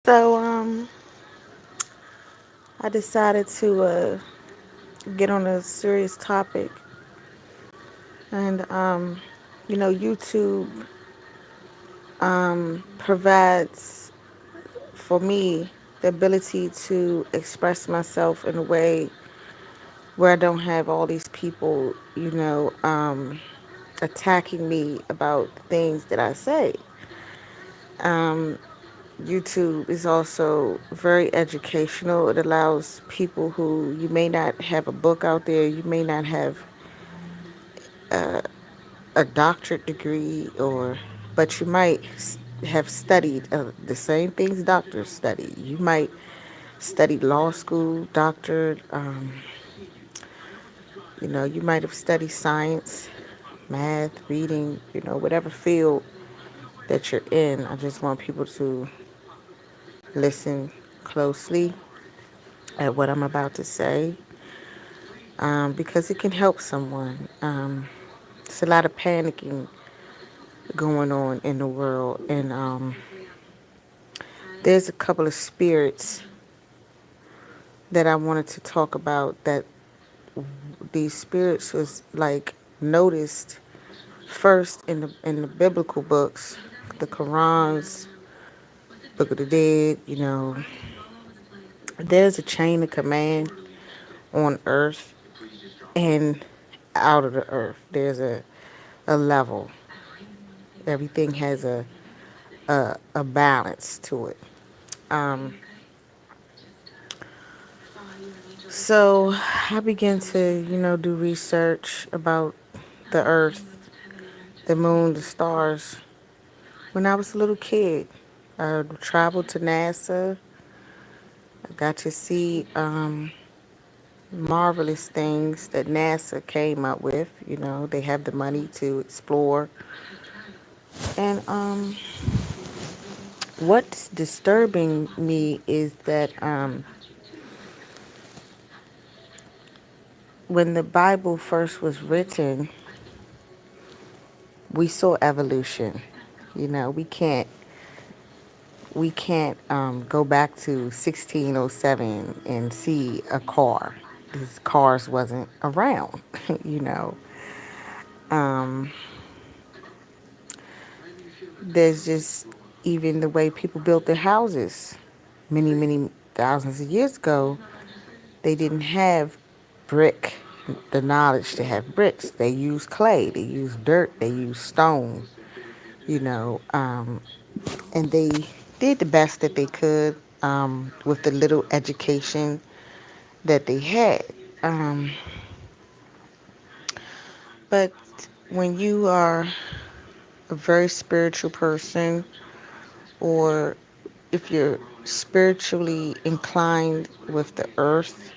So, I decided to get on a serious topic, and YouTube provides for me the ability to express myself in a way where I don't have all these people, attacking me about the things that I say. YouTube is also very educational. It allows people who you may not have a book out there, you may not have a doctorate degree, but you might have studied the same things doctors study. You might study law school, doctorate. You might have studied science, math, reading. Whatever field that you're in. I just want people to listen closely at what I'm about to say, because it can help someone. It's a lot of panicking going on in the world, and there's a couple of spirits that I wanted to talk about. That these spirits was like noticed first in the biblical books, the Qurans, Book of the Dead. There's a chain of command on Earth and out of the Earth. There's a level. Everything has a balance to it. Um, so I began to, do research about the Earth, the moon, the stars. When I was a little kid, I traveled to NASA. I got to see marvelous things that NASA came up with. They have the money to explore. And what's disturbing me is that when the Bible first was written, we saw evolution. We can't go back to 1607 and see a car. These cars wasn't around, you know. Um, there's just even the way people built their houses many, many thousands of years ago. They didn't have brick, the knowledge to have bricks. They used clay, they used dirt, they used stone, you know, and they did the best that they could with the little education that they had. Um, but when you are a very spiritual person, or if you're spiritually inclined with the earth,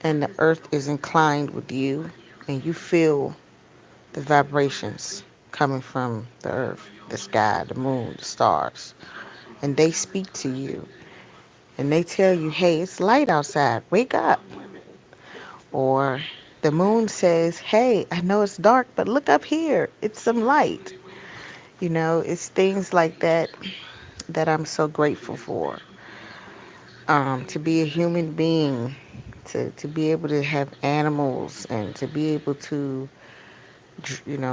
and the earth is inclined with you, and you feel the vibrations coming from the earth, the sky, the moon, the stars, and they speak to you, and they tell you, hey, it's light outside, wake up. Or the moon says, hey, I know it's dark, but look up here, it's some light. It's things like that that I'm so grateful for. To be a human being, to be able to have animals, and to be able to,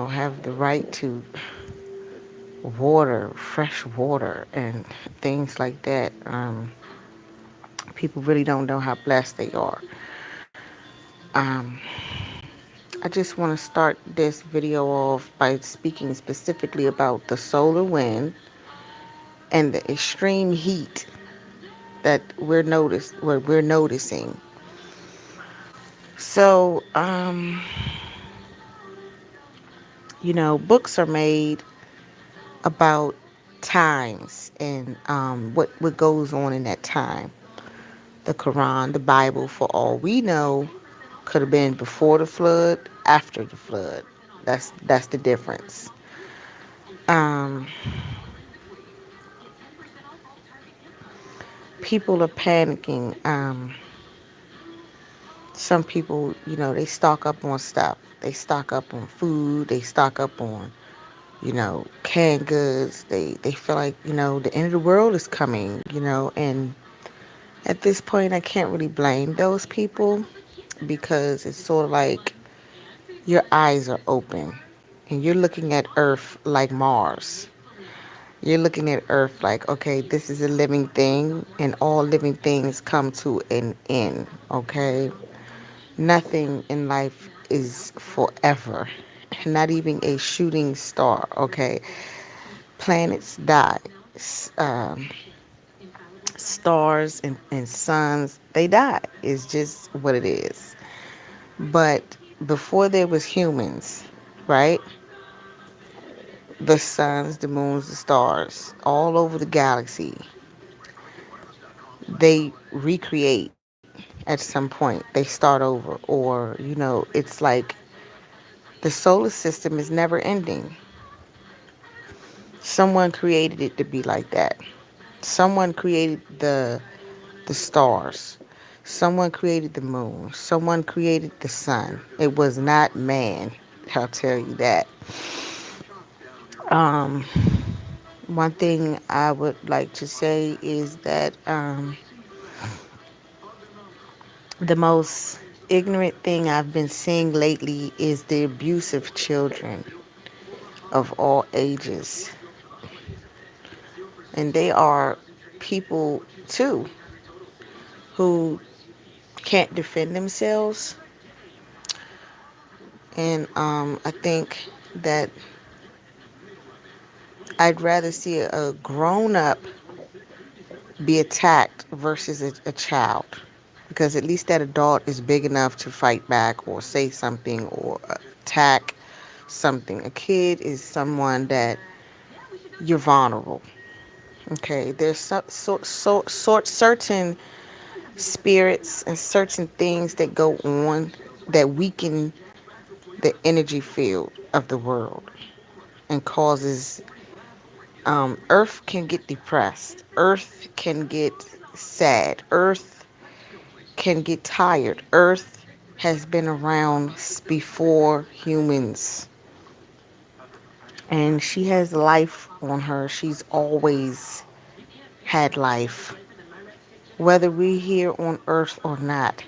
have the right to water, fresh water, and things like that. People really don't know how blessed they are. Um, I just want to start this video off by speaking specifically about the solar wind and the extreme heat that we're noticing. So, books are made about times and what goes on in that time. The Quran, the Bible, for all we know, could have been before the flood, after the flood. That's the difference. Um, People are panicking. Some people, they stock up on stuff. They stock up on food. They stock up on canned goods. They feel like, the end of the world is coming, and at this point I can't really blame those people because it's sort of like your eyes are open and you're looking at Earth like Mars. You're looking at Earth like, okay, this is a living thing and all living things come to an end, okay? Nothing in life is forever. Not even a shooting star, okay? Planets die. Stars and suns, they die. It's just what it is. But before there was humans, right? The suns, the moons, the stars, all over the galaxy, they recreate at some point. They start over. Or, it's like the solar system is never ending. Someone created it to be like that. Someone created the stars. Someone created the moon. Someone created the sun. It was not man. I'll tell you that. Um, One thing I would like to say is that the most ignorant thing I've been seeing lately is the abuse of children of all ages. And they are people, too, who can't defend themselves. And I think that I'd rather see a grown up be attacked versus a child. Because at least that adult is big enough to fight back or say something or attack something. A kid is someone that you're vulnerable. Okay, there's certain spirits and certain things that go on that weaken the energy field of the world and causes Earth can get depressed. Earth can get sad. Earth can get tired. Earth has been around before humans. And she has life on her. She's always had life. Whether we're here on Earth or not,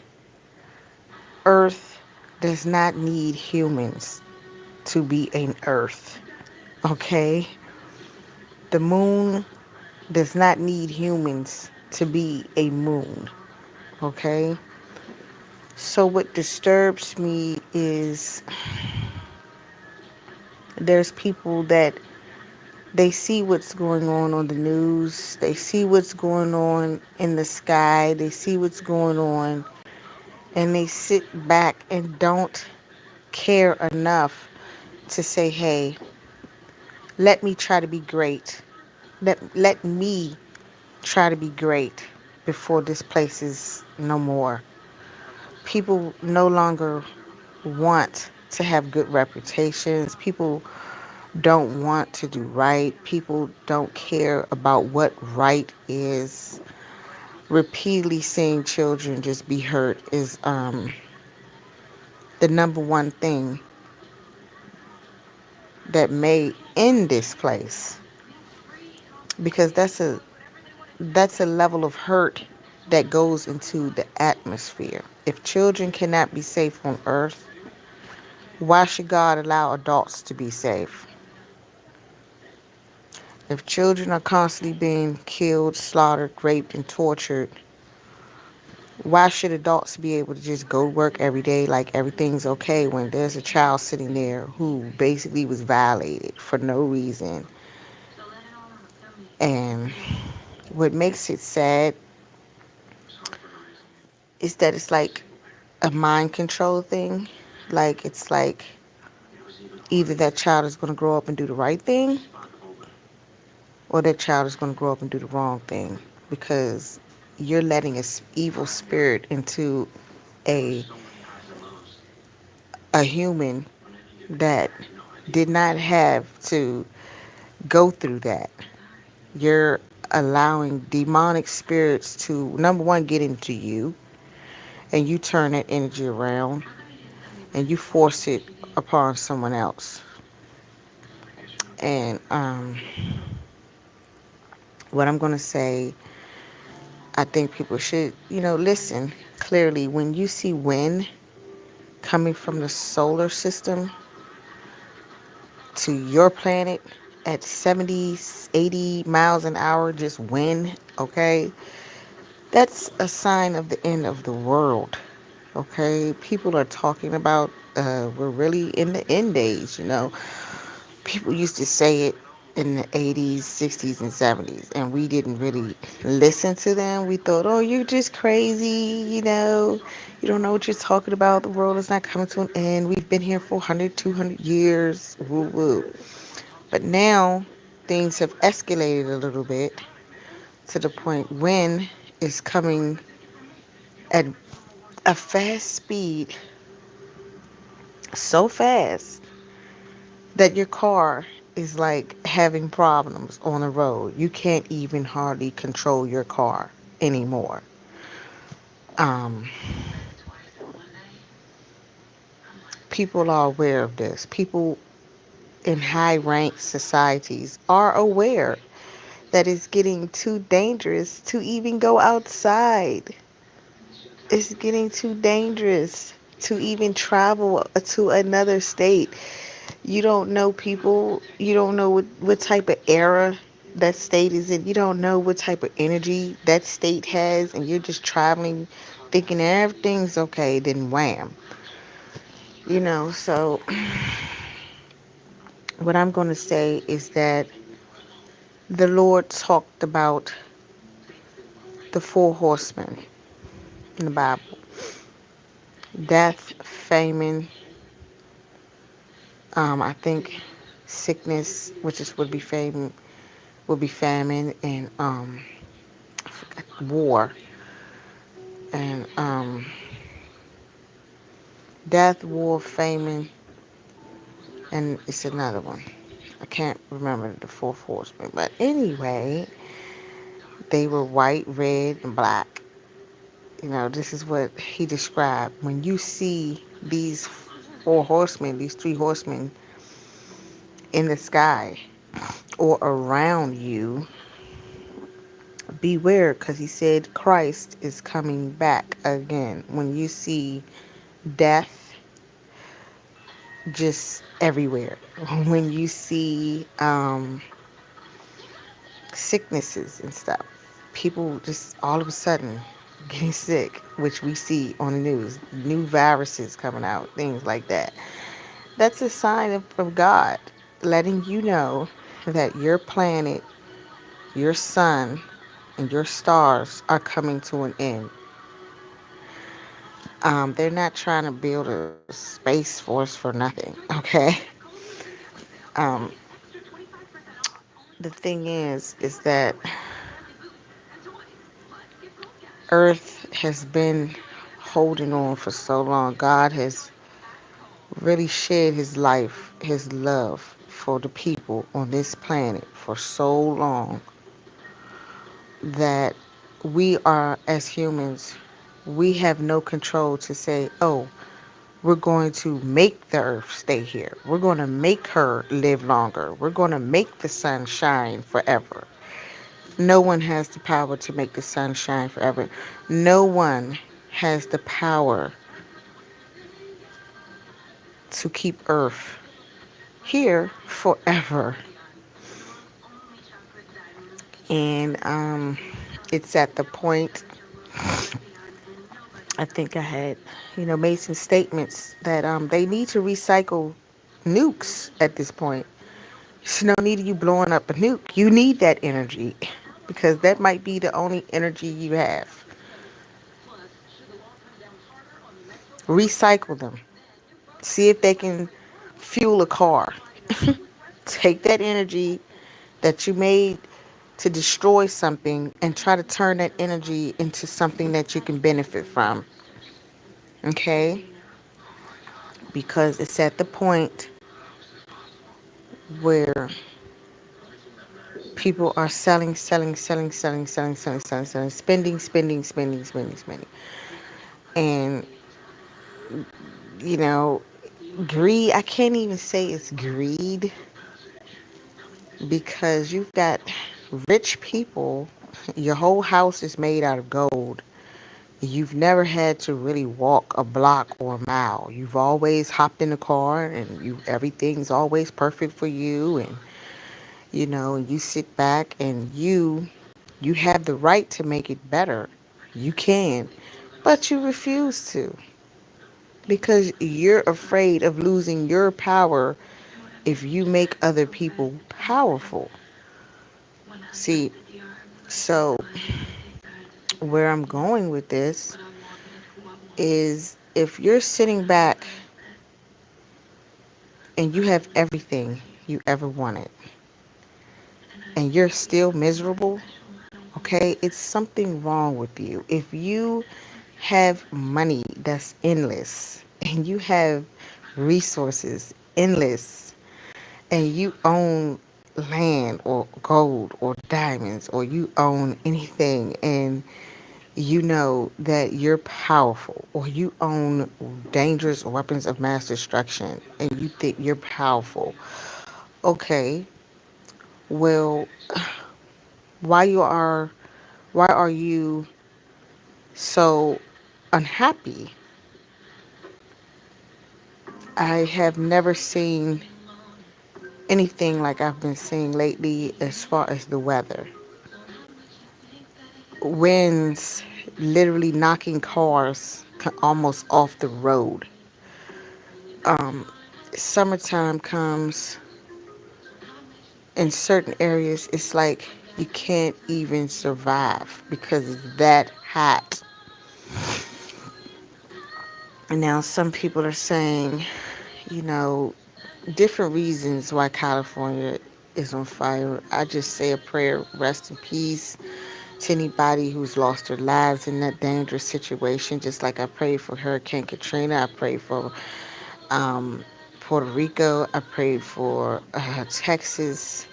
Earth does not need humans to be an Earth. Okay? The moon does not need humans to be a moon. Okay? So, what disturbs me is there's people that they see what's going on the news, they see what's going on in the sky, they see what's going on, and they sit back and don't care enough to say, hey, let me try to be great. Let me try to be great before this place is no more. People no longer want to have good reputations. People don't want to do right. People don't care about what right is. Repeatedly seeing children just be hurt is the number one thing that may end this place, because that's a level of hurt that goes into the atmosphere. If children cannot be safe on earth, why should God allow adults to be safe? If children are constantly being killed, slaughtered, raped, and tortured, why should adults be able to just go to work every day like everything's okay when there's a child sitting there who basically was violated for no reason? And what makes it sad is that it's like a mind control thing. Like, it's like either that child is going to grow up and do the right thing, or that child is going to grow up and do the wrong thing, because you're letting an evil spirit into a a human that did not have to go through that. You're allowing demonic spirits to, number one, get into you, and you turn that energy around and you force it upon someone else. And what I'm going to say, I think people should, listen clearly. When you see wind coming from the solar system to your planet at 70, 80 miles an hour, just wind, okay? That's a sign of the end of the world, okay? People are talking about we're really in the end days. People used to say it in the 80s, 60s, and 70s, and we didn't really listen to them. We thought, oh, you're just crazy. You don't know what you're talking about. The world is not coming to an end. We've been here for 100, 200 years. Woo woo. But now things have escalated a little bit to the point when it's coming at a fast speed, so fast that your car is like having problems on the road. You can't even hardly control your car anymore. Um, People are aware of this. People in high ranked societies are aware that it's getting too dangerous to even go outside. It's getting too dangerous to even travel to another state. You don't know people. You don't know what type of era that state is in. You don't know what type of energy that state has. And you're just traveling thinking everything's okay. Then wham. So what I'm going to say is that the Lord talked about the four horsemen in the Bible: death, famine, I think sickness, which is would be famine, and I forgot, war, and death, war, famine, and it's another one. I can't remember the four horsemen, but anyway, they were white, red, and black. This is what he described. When you see these four horsemen, these three horsemen in the sky or around you, beware, because he said Christ is coming back again. When you see death just everywhere, when you see sicknesses and stuff, people just all of a sudden getting sick, which we see on the news, new viruses coming out, things like that. That's a sign of God letting you know that your planet, your sun, and your stars are coming to an end. They're not trying to build a space force for nothing, okay? Um, the thing is that Earth has been holding on for so long. God has really shared his life, his love for the people on this planet for so long that we are, as humans, we have no control to say, oh, we're going to make the earth stay here. We're going to make her live longer. We're going to make the sun shine forever. No one has the power to make the sun shine forever. No one has the power to keep earth here forever. And it's at the point, I think I had, made some statements that they need to recycle nukes at this point. There's no need of you blowing up a nuke. You need that energy because that might be the only energy you have. Recycle them. See if they can fuel a car. Take that energy that you made to destroy something and try to turn that energy into something that you can benefit from. Okay? Because it's at the point where people are selling, selling, selling, selling, selling, selling, selling, selling, spending, spending, spending, spending, spending. And, you know, greed, I can't even say it's greed. because you've got rich people. Your whole house is made out of gold. You've never had to really walk a block or a mile. You've always hopped in the car and everything's always perfect for you, and you sit back and you have the right to make it better. You can, but you refuse to because you're afraid of losing your power if you make other people powerful. See, so where I'm going with this is if you're sitting back and you have everything you ever wanted and you're still miserable, okay, it's something wrong with you. If you have money that's endless and you have resources endless and you own land or gold or diamonds or you own anything and you know that you're powerful or you own dangerous weapons of mass destruction and you think you're powerful, okay, well, why you are why are you so unhappy? I have never seen anything like I've been seeing lately as far as the weather. Winds literally knocking cars almost off the road. Summertime comes in certain areas, it's like you can't even survive because it's that hot. And now some people are saying, you know, different reasons why California is on fire. I just say a prayer, rest in peace to anybody who's lost their lives in that dangerous situation. Just like I prayed for Hurricane Katrina, I prayed for um, Puerto Rico, I prayed for Texas,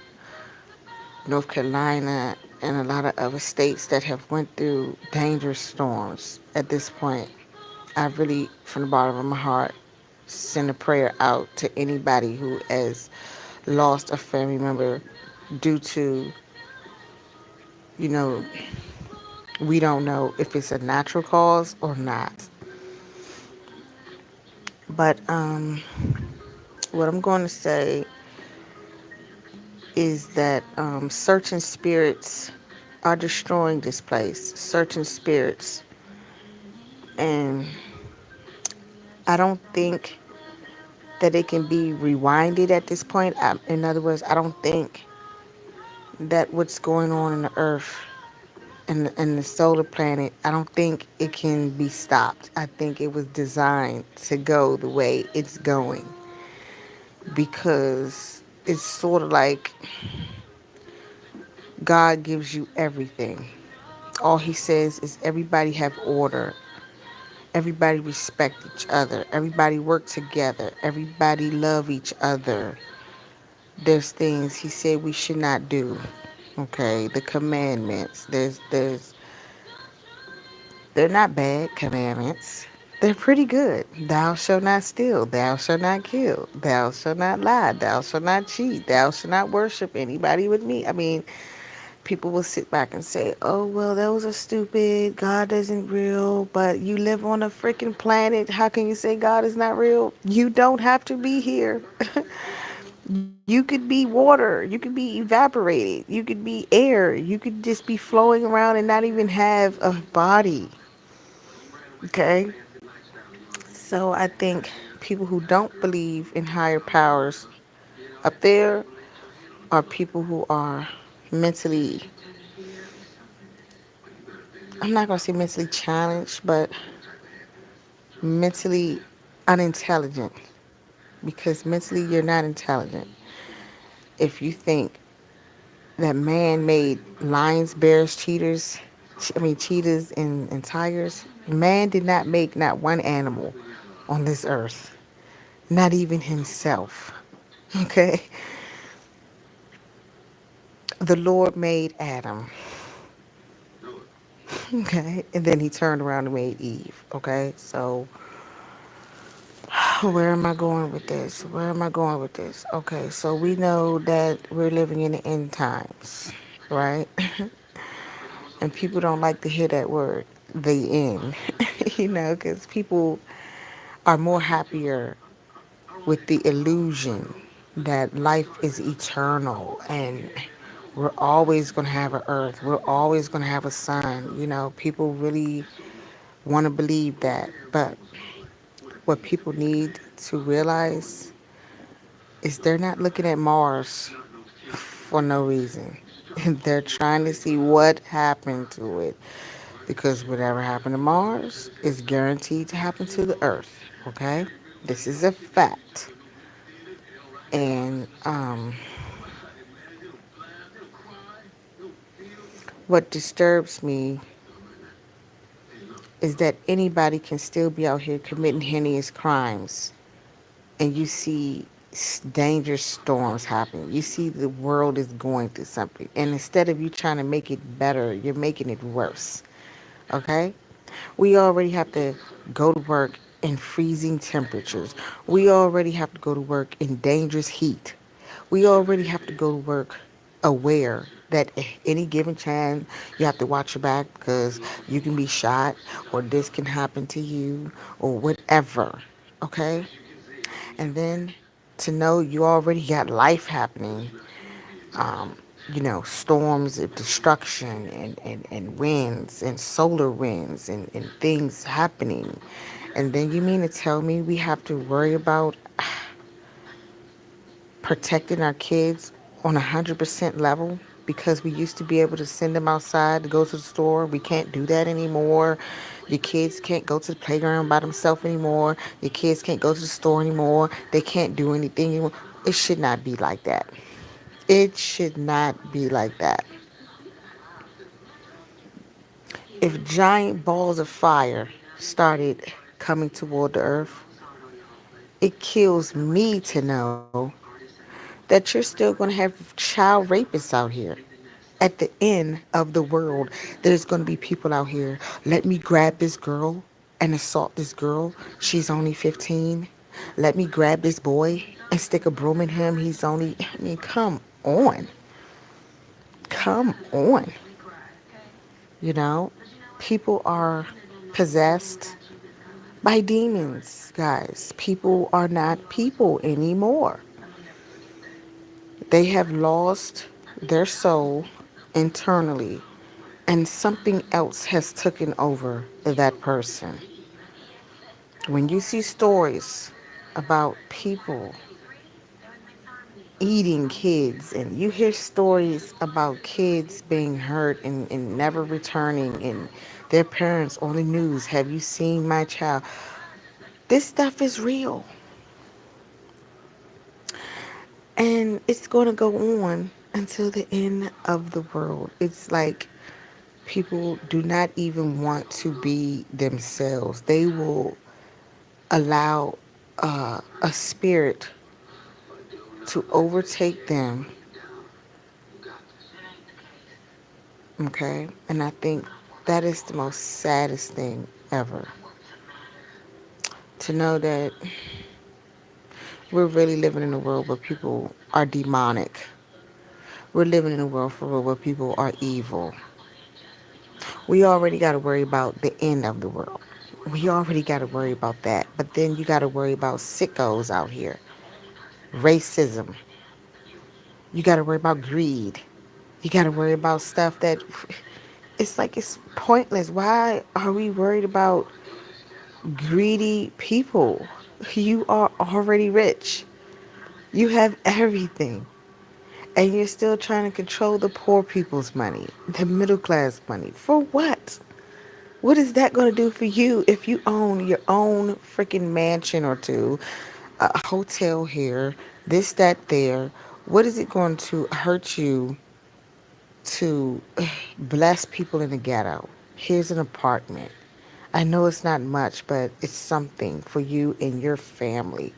North Carolina, and a lot of other states that have went through dangerous storms. At this point, I really, from the bottom of my heart, send a prayer out to anybody who has lost a family member due to, you know, we don't know if it's a natural cause or not. But what I'm going to say is that certain spirits are destroying this place. Certain spirits. And I don't think that it can be rewinded at this point. In other words, I don't think that what's going on in the earth and the solar planet, I don't think it can be stopped. I think it was designed to go the way it's going because it's sort of like God gives you everything. All he says is everybody have order. Everybody respect each other. Everybody work together. Everybody love each other. There's things he said we should not do. Okay, the commandments. They're not bad commandments. They're pretty good. Thou shalt not steal. Thou shalt not kill. Thou shalt not lie. Thou shalt not cheat. Thou shalt not worship anybody with me. I mean, people will sit back and say, oh, well, those are stupid. God isn't real. But you live on a freaking planet. How can you say God is not real? You don't have to be here. You could be water. You could be evaporated. You could be air. You could just be flowing around and not even have a body. Okay? So I think people who don't believe in higher powers up there are people who are mentally, I'm not going to say mentally challenged, but mentally unintelligent. Because mentally you're not intelligent. If you think that man made lions, bears, cheetahs and tigers, man did not make not one animal on this earth. Not even himself. Okay? The Lord made Adam. Okay? And then he turned around and made Eve. Okay? So Where am I going with this? Where am I going with this? Okay, so we know that we're living in the end times, right? And people don't like to hear that word, the end, because people are more happier with the illusion that life is eternal and we're always going to have an earth, we're always going to have a sun. People really want to believe that. But what people need to realize is they're not looking at Mars for no reason. They're trying to see what happened to it. Because whatever happened to Mars is guaranteed to happen to the Earth. Okay? This is a fact. And what disturbs me is that anybody can still be out here committing heinous crimes. And you see dangerous storms happening. You see the world is going through something. And instead of you trying to make it better, you're making it worse. Okay? We already have to go to work in freezing temperatures. We already have to go to work in dangerous heat. We already have to go to work aware that at any given chance you have to watch your back because you can be shot or this can happen to you or whatever. Okay? And then to know you already got life happening, um, storms of destruction and winds and solar winds and things happening. And then you mean to tell me we have to worry about protecting our kids on 100% level because we used to be able to send them outside to go to the store. We can't do that anymore. Your kids can't go to the playground by themselves anymore. Your kids can't go to the store anymore. They can't do anything anymore. It should not be like that. It should not be like that. If giant balls of fire started coming toward the earth, it kills me to know that you're still going to have child rapists out here. At the end of the world, there's going to be people out here. Let me grab this girl and assault this girl. She's only 15. Let me grab this boy and stick a broom in him. He's only, I mean, come on. Come on. You know, people are possessed by demons, guys. People are not people anymore. They have lost their soul internally, and something else has taken over that person. When you see stories about people eating kids, and you hear stories about kids being hurt and never returning, and their parents on the news, have you seen my child? This stuff is real. And it's going to go on until the end of the world. It's like people do not even want to be themselves. They will allow a spirit to overtake them. Okay? And I think that is the most saddest thing ever. To know that we're really living in a world where people are demonic. We're living in a world for real where people are evil. We already got to worry about the end of the world. We already got to worry about that. But then you got to worry about sickos out here. Racism. You got to worry about greed. You got to worry about stuff that it's like it's pointless. Why are we worried about greedy people? You are already rich. You have everything. And you're still trying to control the poor people's money, the middle class money. For what? What is that going to do for you if you own your own freaking mansion or two, a hotel here, this, that, there? What is it going to hurt you to bless people in the ghetto? Here's an apartment. I know it's not much, but it's something for you and your family.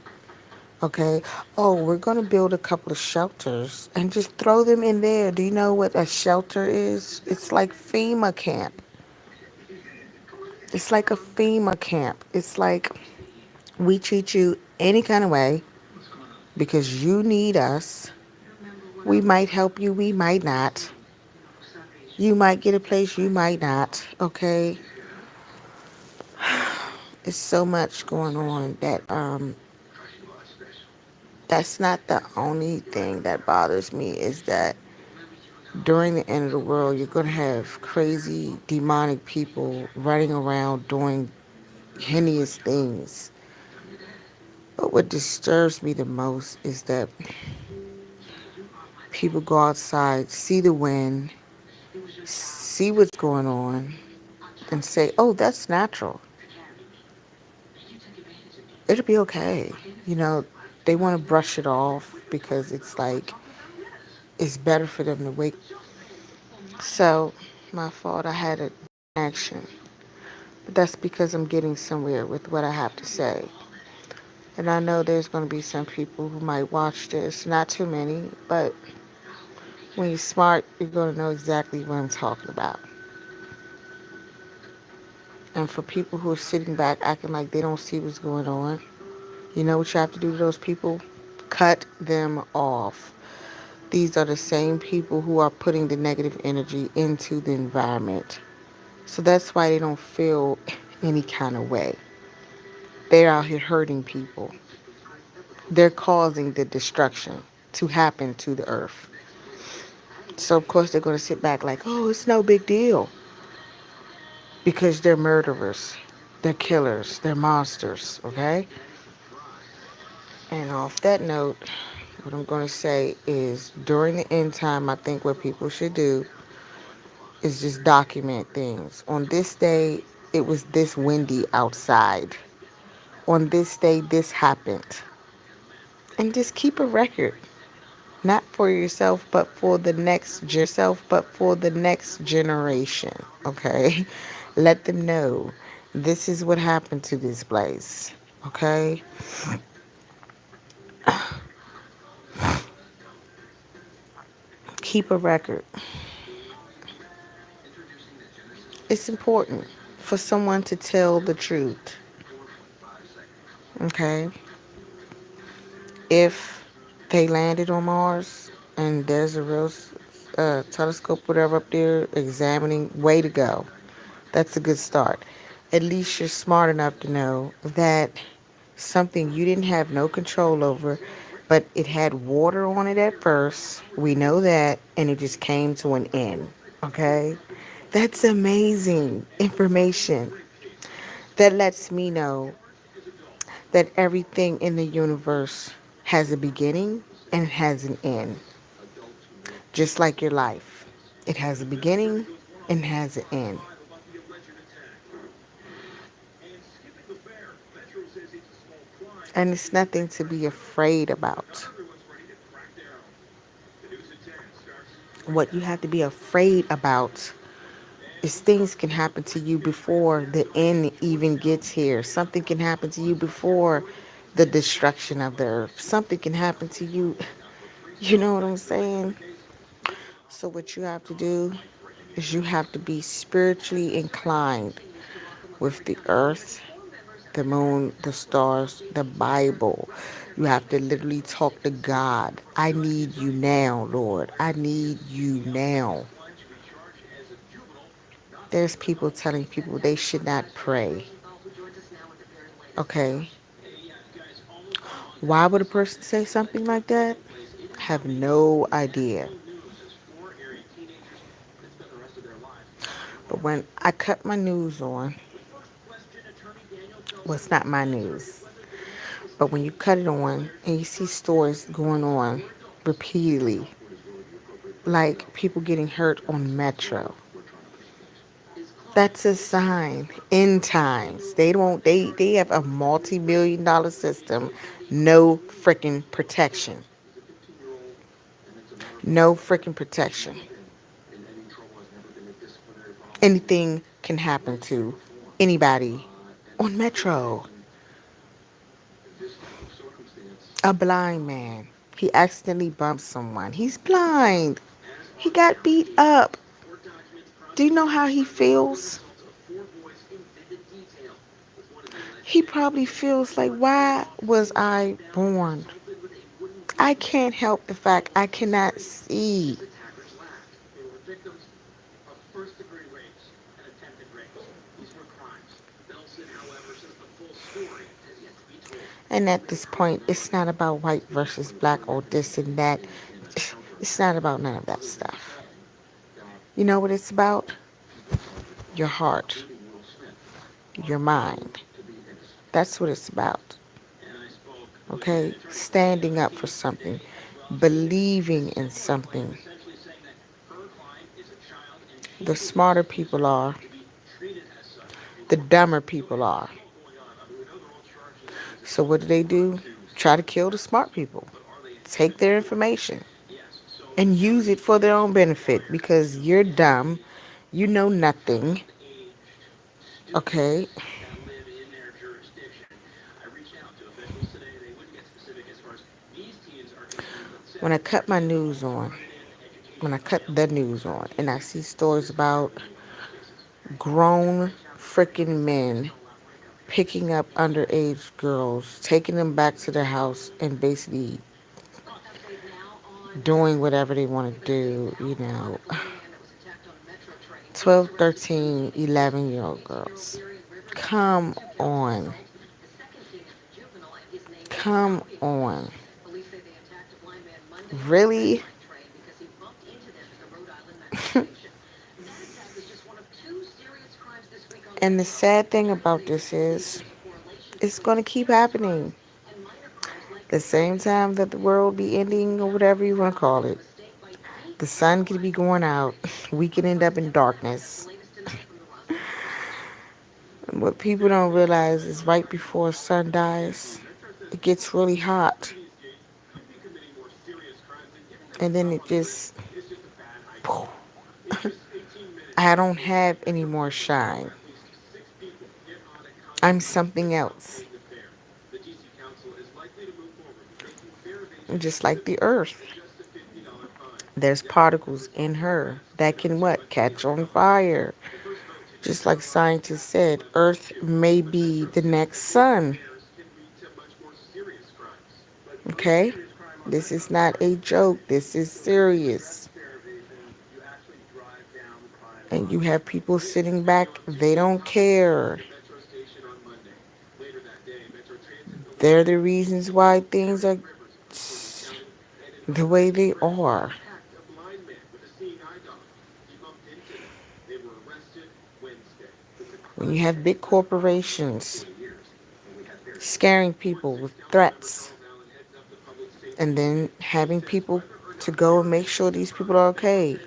Okay. Oh, we're going to build a couple of shelters and just throw them in there. Do you know what a shelter is? It's like FEMA camp. It's like a FEMA camp. It's like we treat you any kind of way because you need us. We might help you, we might not. You might get a place, you might not. Okay? It's so much going on that that's not the only thing that bothers me is that during the end of the world you're going to have crazy demonic people running around doing heinous things. But what disturbs me the most is that people go outside, see the wind, see what's going on, and say, oh, that's natural. It'll be okay. You know, they want to brush it off because it's like it's better for them to wake. So, my fault, I had a action. But that's because I'm getting somewhere with what I have to say. And I know there's going to be some people who might watch this, not too many, but when you're smart, you're going to know exactly what I'm talking about. And for people who are sitting back acting like they don't see what's going on, you know what you have to do to those people? Cut them off. These are the same people who are putting the negative energy into the environment. So that's why they don't feel any kind of way. They're out here hurting people. They're causing the destruction to happen to the earth. So of course they're going to sit back like, oh, it's no big deal. Because they're murderers. They're killers. They're monsters. Okay? And off that note, what I'm going to say is during the end time, I think what people should do is just document things. On this day, it was this windy outside. On this day, this happened. And just keep a record. Not for yourself, but for the next generation. Okay? Let them know this is what happened to this place. Okay? Keep a record. It's important for someone to tell the truth. Okay? If they landed on Mars and there's a real telescope, whatever, up there examining, way to go. That's a good start. At least you're smart enough to know that something you didn't have no control over, but it had water on it at first. We know that, and it just came to an end. Okay? That's amazing information. That lets me know that everything in the universe has a beginning and it has an end. Just like your life. It has a beginning and has an end. And it's nothing to be afraid about. What you have to be afraid about is things can happen to you before the end even gets here. Something can happen to you before the destruction of the earth. Something can happen to you. You know what I'm saying? So what you have to do is you have to be spiritually inclined with the earth, the moon, the stars, the Bible. You have to literally talk to God. I need you now, Lord. I need you now. There's people telling people they should not pray. Okay. Why would a person say something like that? I have no idea. But when I cut my news on, well, it's not my news. But when you cut it on and you see stories going on repeatedly, like people getting hurt on Metro, that's a sign. End times. They have a multi-million-dollar system, no freaking protection. No freaking protection. Anything can happen to anybody on Metro. A blind man. He accidentally bumped someone. He's blind. He got beat up. Do you know how he feels? He probably feels like, why was I born? I can't help the fact I cannot see. And at this point, it's not about white versus black or this and that. It's not about none of that stuff. You know what it's about? Your heart, your mind. That's what it's about. Okay? Standing up for something, believing in something. The smarter people are, the dumber people are. So what do? Try to kill the smart people. Take their information and use it for their own benefit because you're dumb, you know nothing. Okay? When I cut my news on, when I cut the news on, and I see stories about grown freaking men picking up underage girls, taking them back to their house, and basically doing whatever they want to do, 12, 13, 11-year-old girls. Come on. Come on. Really? And the sad thing about this is, it's going to keep happening. The same time that the world be ending or whatever you want to call it, the sun could be going out. We could end up in darkness. And what people don't realize is right before sun dies, it gets really hot. And then it just, I don't have any more shine. I'm something else. Just like the earth. There's particles in her that can what? Catch on fire. Just like scientists said, Earth may be the next sun. Okay? This is not a joke. This is serious. And you have people sitting back, they don't care. They're the reasons why things are the way they are. When you have big corporations scaring people with threats and then having people to go and make sure these people are okay.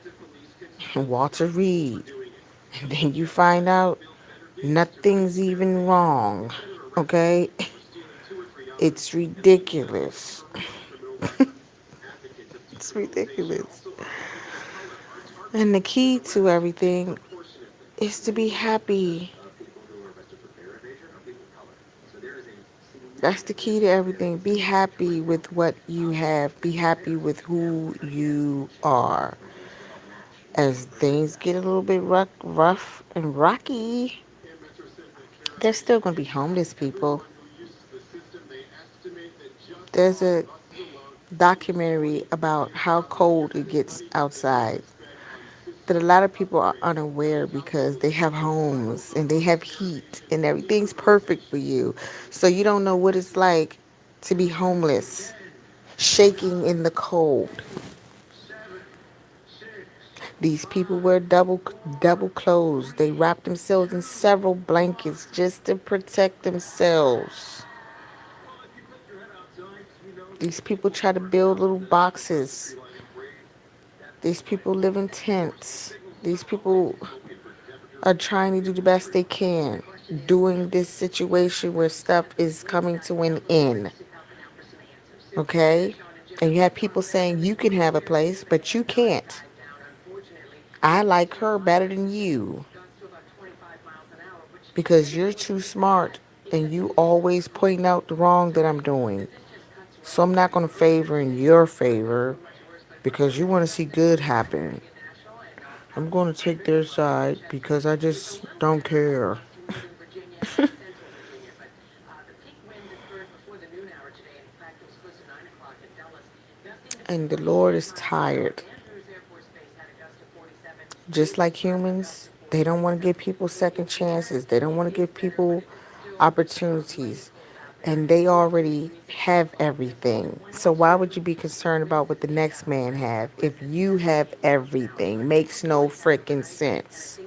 Walter Reed. And then you find out nothing's even wrong. Okay? It's ridiculous. It's ridiculous. And the key to everything is to be happy. That's the key to everything. Be happy with what you have. Be happy with who you are. As things get a little bit rough and rocky, there's still going to be homeless people. There's a documentary about how cold it gets outside that a lot of people are unaware because they have homes and they have heat and everything's perfect for you. So you don't know what it's like to be homeless, shaking in the cold. These people wear double clothes. They wrap themselves in several blankets just to protect themselves. These people try to build little boxes. These people live in tents. These people are trying to do the best they can during this situation where stuff is coming to an end. Okay? And you have people saying you can have a place, but you can't. I like her better than you because you're too smart and you always point out the wrong that I'm doing. So I'm not going to favor in your favor because you want to see good happen. I'm going to take their side because I just don't care. And the Lord is tired. Just like humans, they don't want to give people second chances. They don't want to give people opportunities. And they already have everything. So why would you be concerned about what the next man have if you have everything? Makes no freaking sense.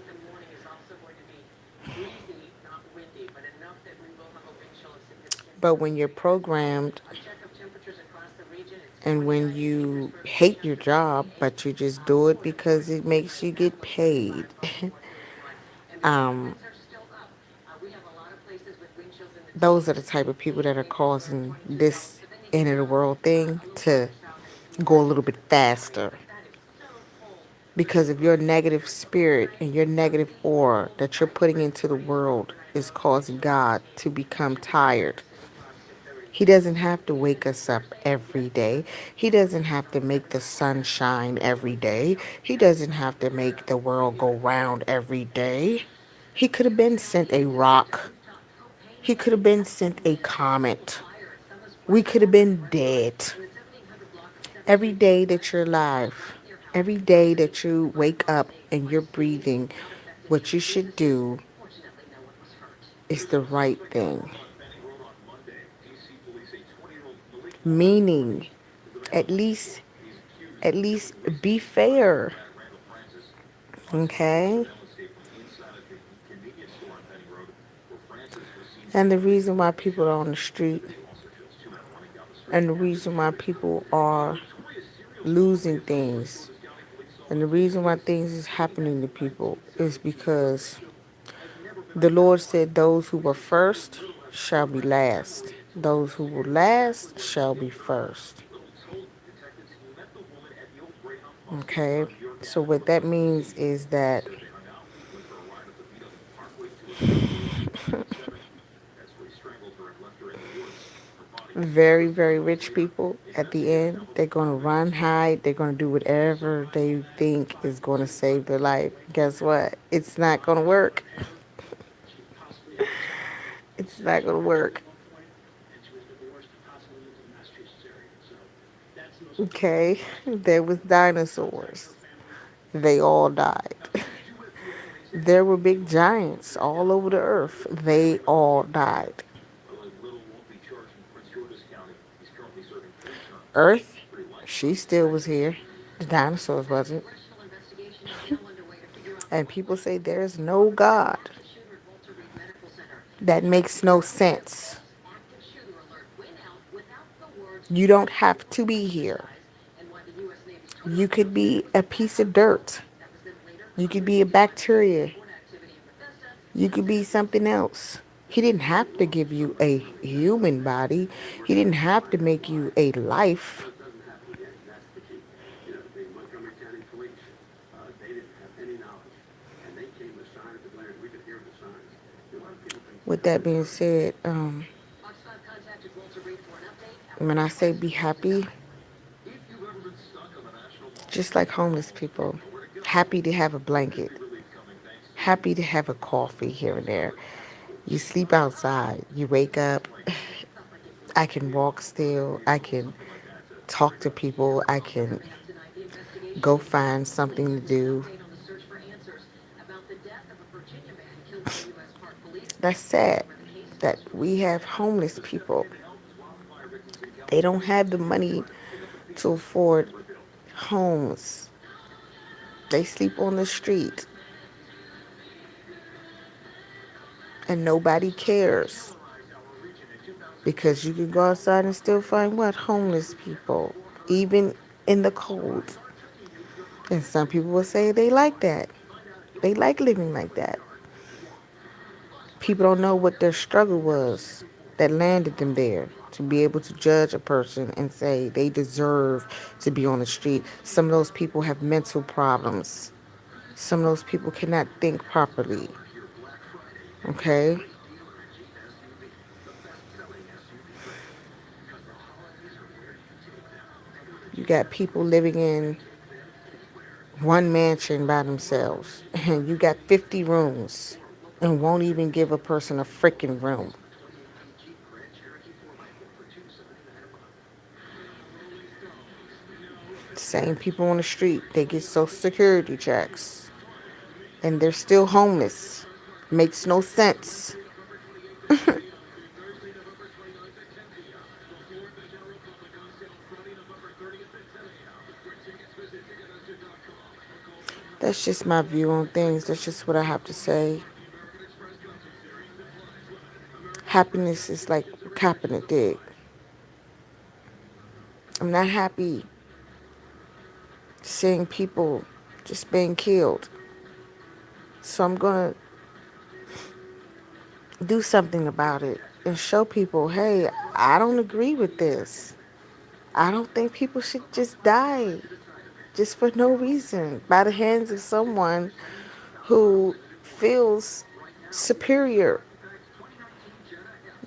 But when you're programmed and when you hate your job, but you just do it because it makes you get paid, um, those are the type of people that are causing this end of the world thing to go a little bit faster. Because of your negative spirit and your negative aura that you're putting into the world is causing God to become tired. He doesn't have to wake us up every day. He doesn't have to make the sun shine every day. He doesn't have to make the world go round every day. He could have been sent a rock. He could have been sent a comet. We could have been dead. Every day that you're alive, every day that you wake up and you're breathing, what you should do is the right thing. Meaning, at least, at least be fair. Okay? And the reason why people are on the street and the reason why people are losing things and the reason why things is happening to people is because the Lord said those who were first shall be last. Those who will last shall be first. Okay? So what that means is that very, very rich people at the end, they're going to run, hide, they're going to do whatever they think is going to save their life. Guess what? It's not going to work. It's not going to work. Okay? There was dinosaurs. They all died. There were big giants all over the earth. They all died. Earth, she still was here. The dinosaurs wasn't. And people say there's no God. That makes no sense. You don't have to be here. You could be a piece of dirt. You could be a bacteria. You could be something else. He didn't have to give you a human body. He didn't have to make you a life. With that being said, when I say be happy, just like homeless people, happy to have a blanket, happy to have a coffee here and there. You sleep outside, you wake up, I can walk still, I can talk to people, I can go find something to do. That's sad that we have homeless people. They don't have the money to afford homes. They sleep on the street and nobody cares because you can go outside and still find what? Homeless people, even in the cold. And some people will say they like that. They like living like that. People don't know what their struggle was that landed them there to be able to judge a person and say they deserve to be on the street. Some of those people have mental problems. Some of those people cannot think properly. Okay? You got people living in one mansion by themselves, and you got 50 rooms and won't even give a person a freaking room. Same people on the street, they get social security checks and they're still homeless. Makes no sense. That's just my view on things. That's just what I have to say. Happiness is like Kaepernick did. I'm not happy seeing people just being killed. So I'm going to do something about it and show people, hey, I don't agree with this. I don't think people should just die just for no reason by the hands of someone who feels superior.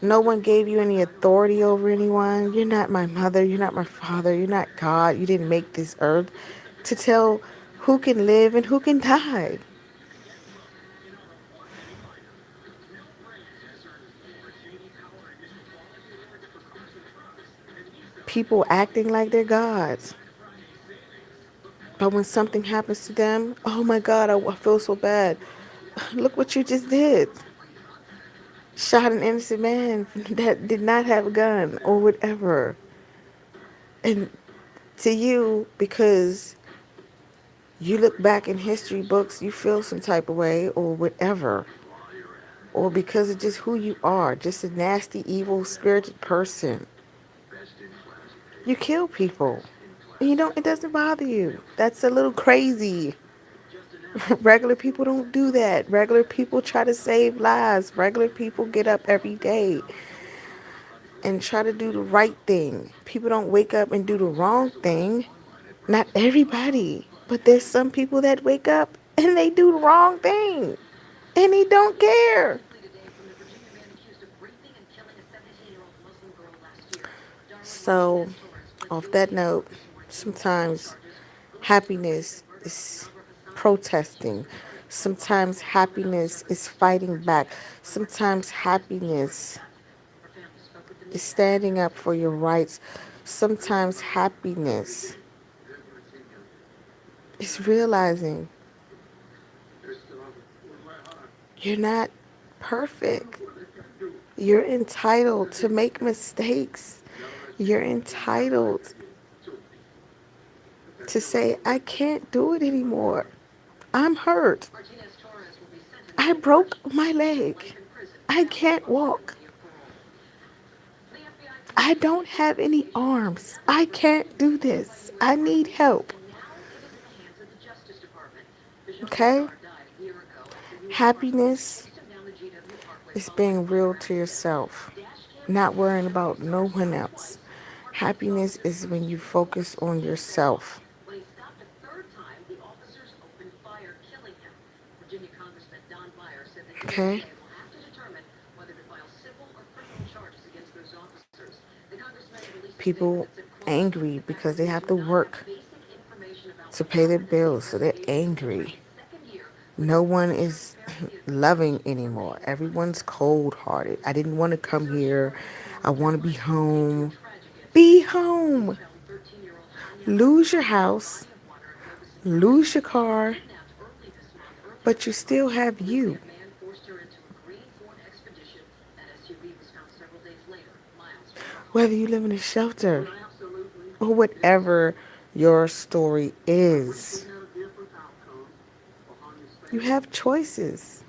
No one gave you any authority over anyone. You're not my mother. You're not my father. You're not God. You didn't make this earth to tell who can live and who can die. People acting like they're gods. But when something happens to them, oh my God, I feel so bad. Look what you just did. Shot an innocent man that did not have a gun or whatever. And to you, because you look back in history books, you feel some type of way or whatever. Or because of just who you are, just a nasty, evil, spirited person. You kill people. And you don't, it doesn't bother you. That's a little crazy. Regular people don't do that. Regular people try to save lives. Regular people get up every day and try to do the right thing. People don't wake up and do the wrong thing. Not everybody, but there's some people that wake up and they do the wrong thing and they don't care. So, off that note, sometimes happiness is protesting. Sometimes happiness is fighting back. Sometimes happiness is standing up for your rights. Sometimes happiness is realizing you're not perfect. You're entitled to make mistakes. You're entitled to say, I can't do it anymore. I'm hurt. I broke my leg. I can't walk. I don't have any arms. I can't do this. I need help. Okay? Happiness is being real to yourself, not worrying about no one else. Happiness is when you focus on yourself. Okay? People angry because they have to work to pay their bills, so they're angry. No one is loving anymore. Everyone's cold hearted. I didn't want to come here. I want to be home. Be home. Lose your house, lose your car, but you still have you. Whether you live in a shelter or whatever your story is, you have choices.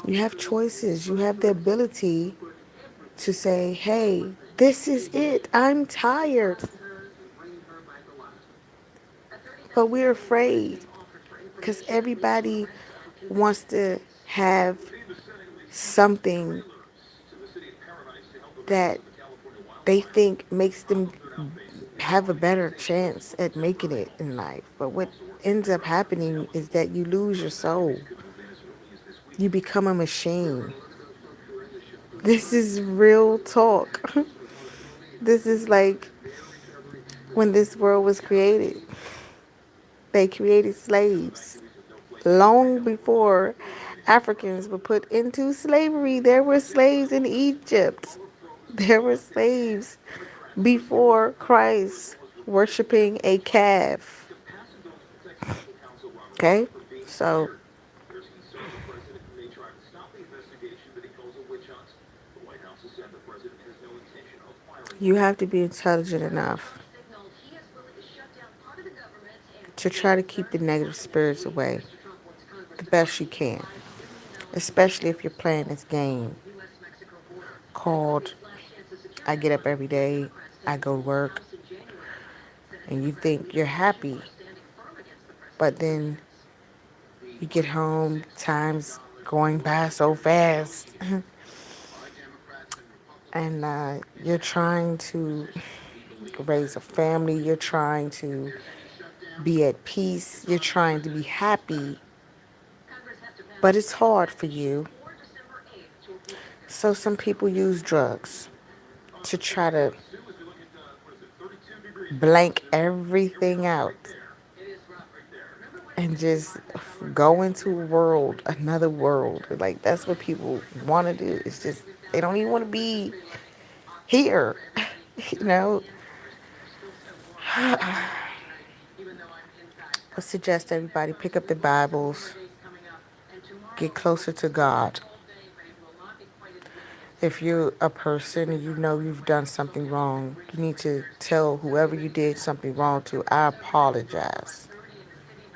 You have choices. You have the ability to say, hey, this is it. I'm tired. But we're afraid because everybody wants to have something that they think makes them have a better chance at making it in life. But what ends up happening is that you lose your soul. You become a machine. This is real talk. This is like when this world was created. They created slaves. Long before Africans were put into slavery, there were slaves in Egypt. There were slaves before Christ worshiping a calf. Okay? So you have to be intelligent enough to try to keep the negative spirits away the best you can, especially if you're playing this game called I get up every day, I go to work, and you think you're happy, but then you get home, time's going by so fast, and you're trying to raise a family, you're trying to be at peace, you're trying to be happy, but it's hard for you. So some people use drugs to try to blank everything out and just go into a world, another world. Like that's what people want to do. It's just they don't even want to be here. You know, I suggest everybody pick up the Bibles, get closer to God. If you're a person and you know you've done something wrong, you need to tell whoever you did something wrong to, I apologize.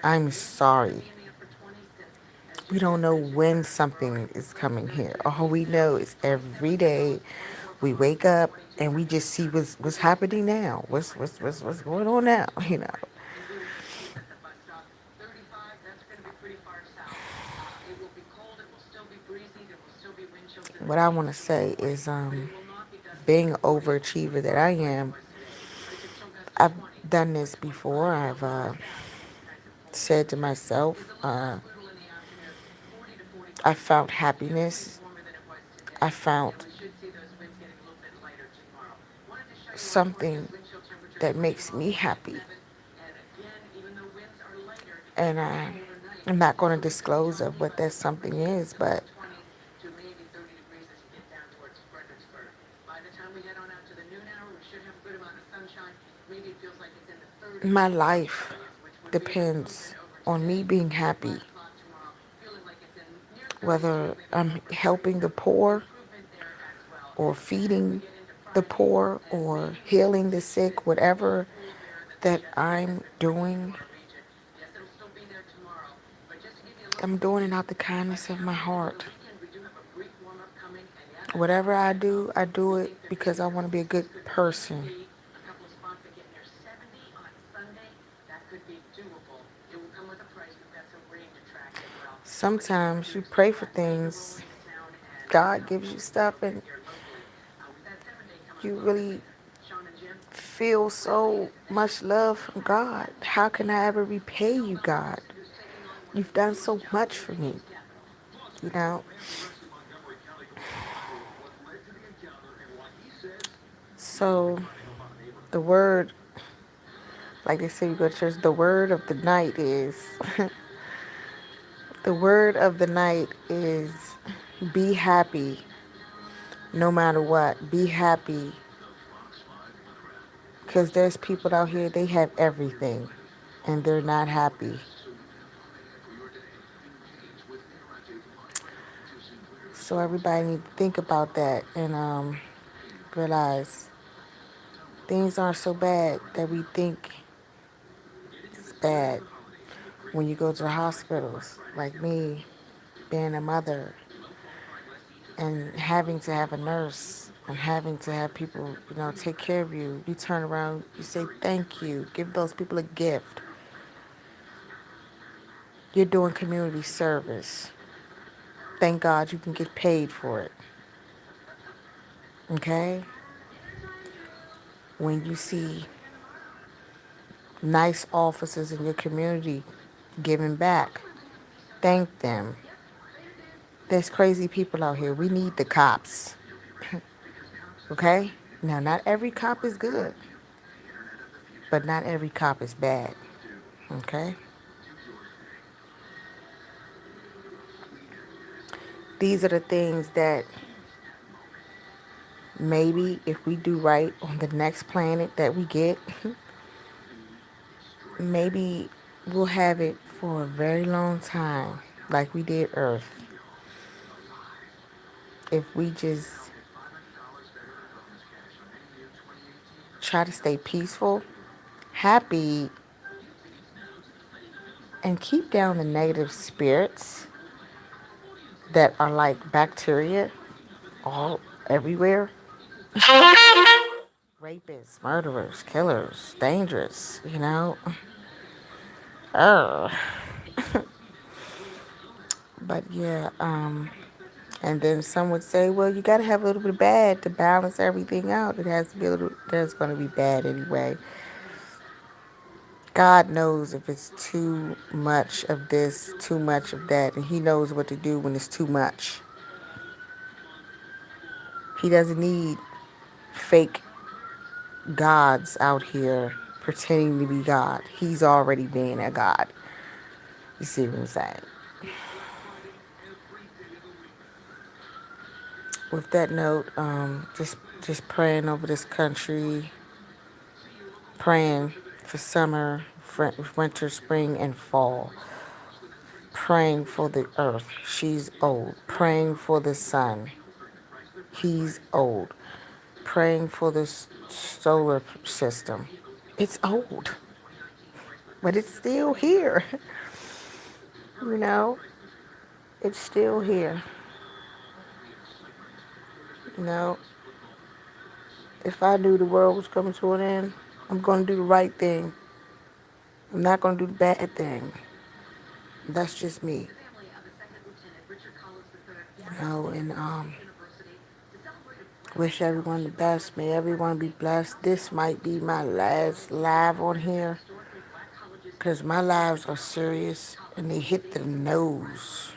I'm sorry. We don't know when something is coming here. All we know is every day we wake up and we just see what's happening now. What's going on now, you know. What I want to say is being an overachiever that I am, I've done this before. I've said to myself, I found happiness. I found something that makes me happy. And I'm not going to disclose of what that something is, but my life depends on me being happy. Whether I'm helping the poor or feeding the poor or healing the sick, whatever that I'm doing, I'm doing it out the kindness of my heart. Whatever I do it because I want to be a good person. Sometimes you pray for things, God gives you stuff, and you really feel so much love from God. How can I ever repay you, God? You've done so much for me, you know? So, the word, like they say, you go to church, the word of the night is, the word of the night is be happy no matter what. Be happy because there's people out here, they have everything and they're not happy. So everybody need to think about that and realize things aren't so bad that we think it's bad. When you go to the hospitals, like me, being a mother and having to have a nurse and having to have people, take care of you, you turn around, you say thank you, give those people a gift. You're doing community service. Thank God you can get paid for it. Okay? When you see nice officers in your community giving back, thank them. There's crazy people out here. We need the cops. Okay? Now, not every cop is good, but not every cop is bad. Okay? These are the things that Maybe if we do right on the next planet that we get, maybe we'll have it for a very long time, like we did Earth. If we just try to stay peaceful, happy, and keep down the negative spirits that are like bacteria all everywhere. Rapists, murderers, killers, dangerous, you know. Ugh. But yeah, and then some would say, well, you got to have a little bit of bad to balance everything out. It has to be a little, there's going to be bad anyway. God knows if it's too much of this, too much of that, and He knows what to do when it's too much. He doesn't need fake gods out here pretending to be God. He's already being a God. You see what I'm saying? With that note, just praying over this country, praying for summer, winter, spring, and fall. Praying for the earth. She's old. Praying for the sun. He's old. Praying for the solar system. It's old, but it's still here. You know, it's still here. You know, if I knew the world was coming to an end, I'm going to do the right thing. I'm not going to do the bad thing. That's just me. You know, and wish everyone the best. May everyone be blessed. This might be my last live on here because my lives are serious and they hit the nose.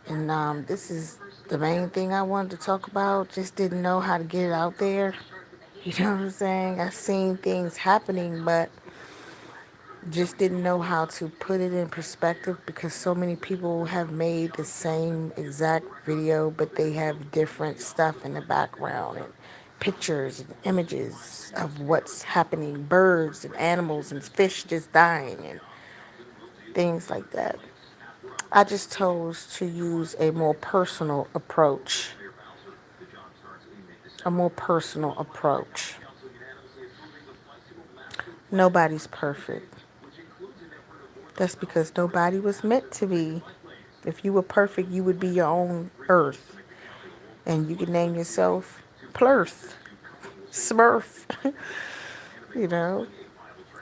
And this is the main thing I wanted to talk about. Just didn't know how to get it out there. You know what I'm saying? I seen things happening, but just didn't know how to put it in perspective because so many people have made the same exact video, but they have different stuff in the background and pictures and images of what's happening, birds and animals and fish just dying and things like that. I just chose to use a more personal approach. A more personal approach. Nobody's perfect. That's because nobody was meant to be. If you were perfect, you would be your own earth. And you could name yourself Plurth, Smurf. You know,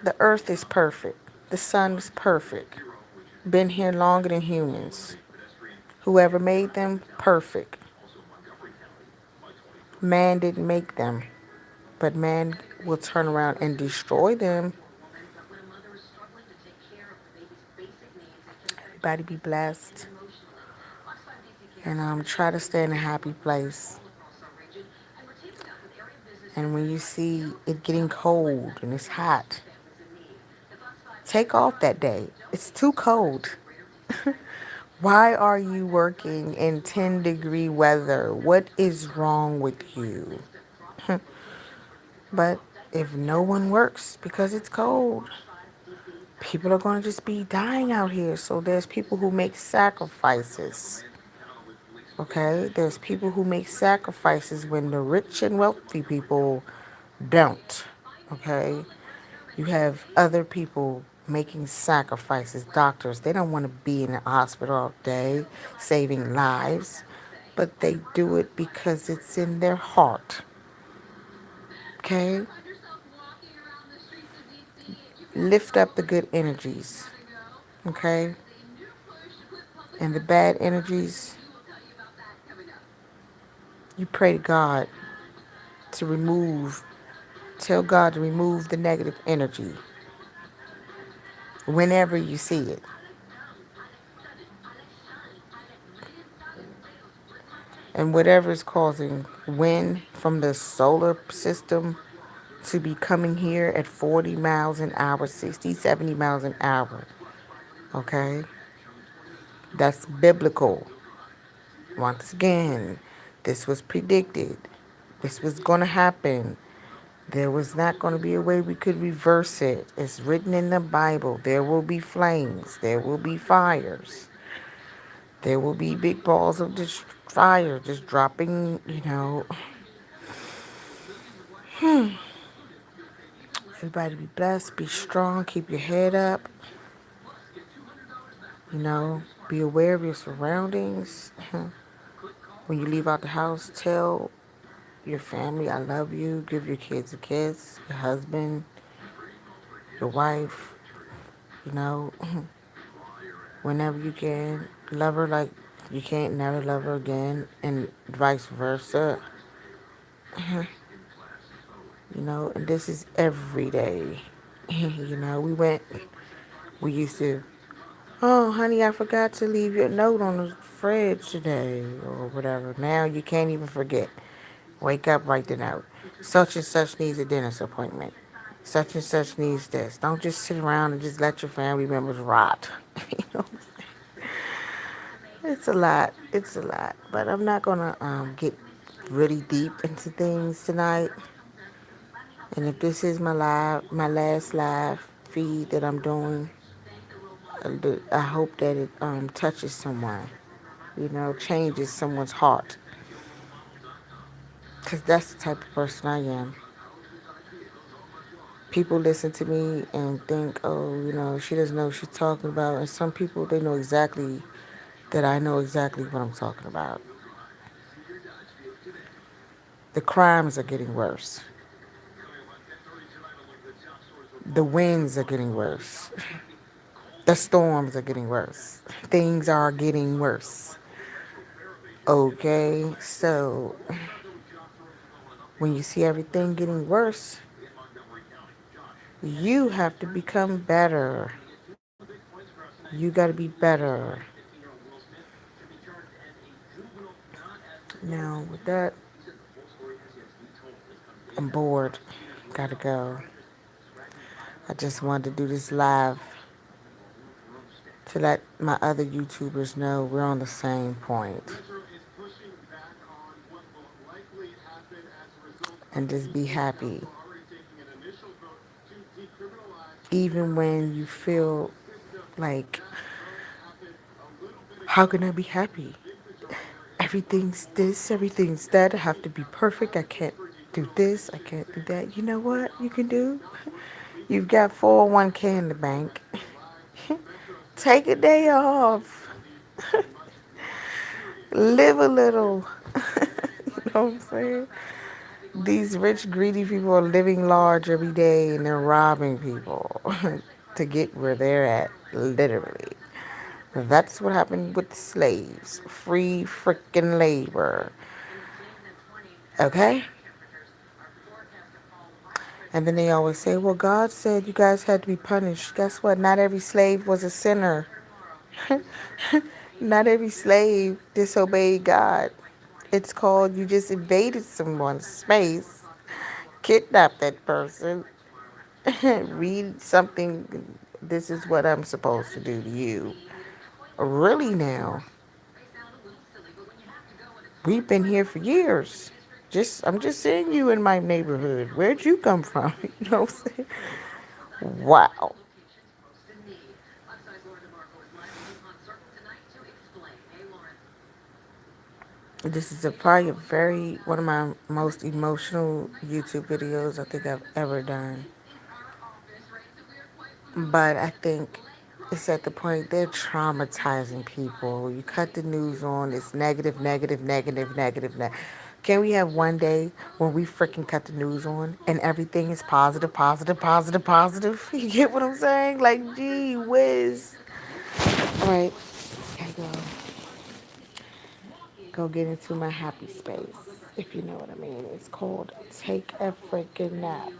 the earth is perfect. The sun is perfect. Been here longer than humans. Whoever made them, perfect. Man didn't make them, but man will turn around and destroy them. Everybody be blessed. And try to stay in a happy place. And when you see it getting cold and it's hot, take off that day. It's too cold. Why are you working in 10-degree weather? What is wrong with you? But if no one works because it's cold, people are going to just be dying out here. So there's people who make sacrifices. Okay? There's people who make sacrifices when the rich and wealthy people don't. Okay? You have other people making sacrifices. Doctors, they don't want to be in the hospital all day saving lives, but they do it because it's in their heart. Okay? Lift up the good energies. Okay? And the bad energies, you pray to God to remove, tell God to remove the negative energy whenever you see it. And whatever is causing wind from the solar system to be coming here at 40 miles an hour, 60, 70 miles an hour. Okay? That's biblical. Once again, this was predicted. This was going to happen. There was not going to be a way we could reverse it. It's written in the Bible. There will be flames. There will be fires. There will be big balls of just fire just dropping, Everybody be blessed, be strong, keep your head up, be aware of your surroundings. When you leave out the house, tell your family, I love you. Give your kids a kiss, your husband, your wife, you know, whenever you can. Love her like you can't never love her again, and vice versa. And this is every day. We used to, oh, honey, I forgot to leave your note on the fridge today, or whatever. Now you can't even forget. Wake up, write the note. Such and such needs a dentist appointment. Such and such needs this. Don't just sit around and just let your family members rot. you know, it's a lot. It's a lot. But I'm not gonna get really deep into things tonight. And if this is my last live feed that I'm doing, I hope that it touches someone. Changes someone's heart. Because that's the type of person I am. People listen to me and think, oh, she doesn't know what she's talking about. And some people, they know exactly that I know exactly what I'm talking about. The crimes are getting worse. The winds are getting worse. The storms are getting worse. Things are getting worse. Okay, so when you see everything getting worse, you have to become better. You got to be better. Now, with that, I'm bored. Gotta go. I just wanted to do this live to let my other YouTubers know we're on the same point. And just be happy. Even when you feel like, how can I be happy? Everything's this, everything's that. I have to be perfect. I can't do this. I can't do that. You know what you can do? You've got 401k in the bank. Take a day off. Live a little. You know what I'm saying? These rich, greedy people are living large every day and they're robbing people to get where they're at, literally. That's what happened with the slaves. Free freaking labor. Okay? And then they always say, well, God said you guys had to be punished. Guess what? Not every slave was a sinner. Not every slave disobeyed God. It's called you just invaded someone's space, kidnapped that person, read something. This is what I'm supposed to do to you. Really now? We've been here for years. I'm just seeing you in my neighborhood. Where'd you come from? You know what I'm saying? Wow. This is probably one of my most emotional YouTube videos I think I've ever done. But I think it's at the point they're traumatizing people. You cut the news on, it's negative, negative, negative, negative, negative. Can we have one day when we freaking cut the news on and everything is positive, positive, positive, positive? You get what I'm saying? Like, gee whiz. All right, gotta go get into my happy space, if you know what I mean. It's called Take a Freaking Nap.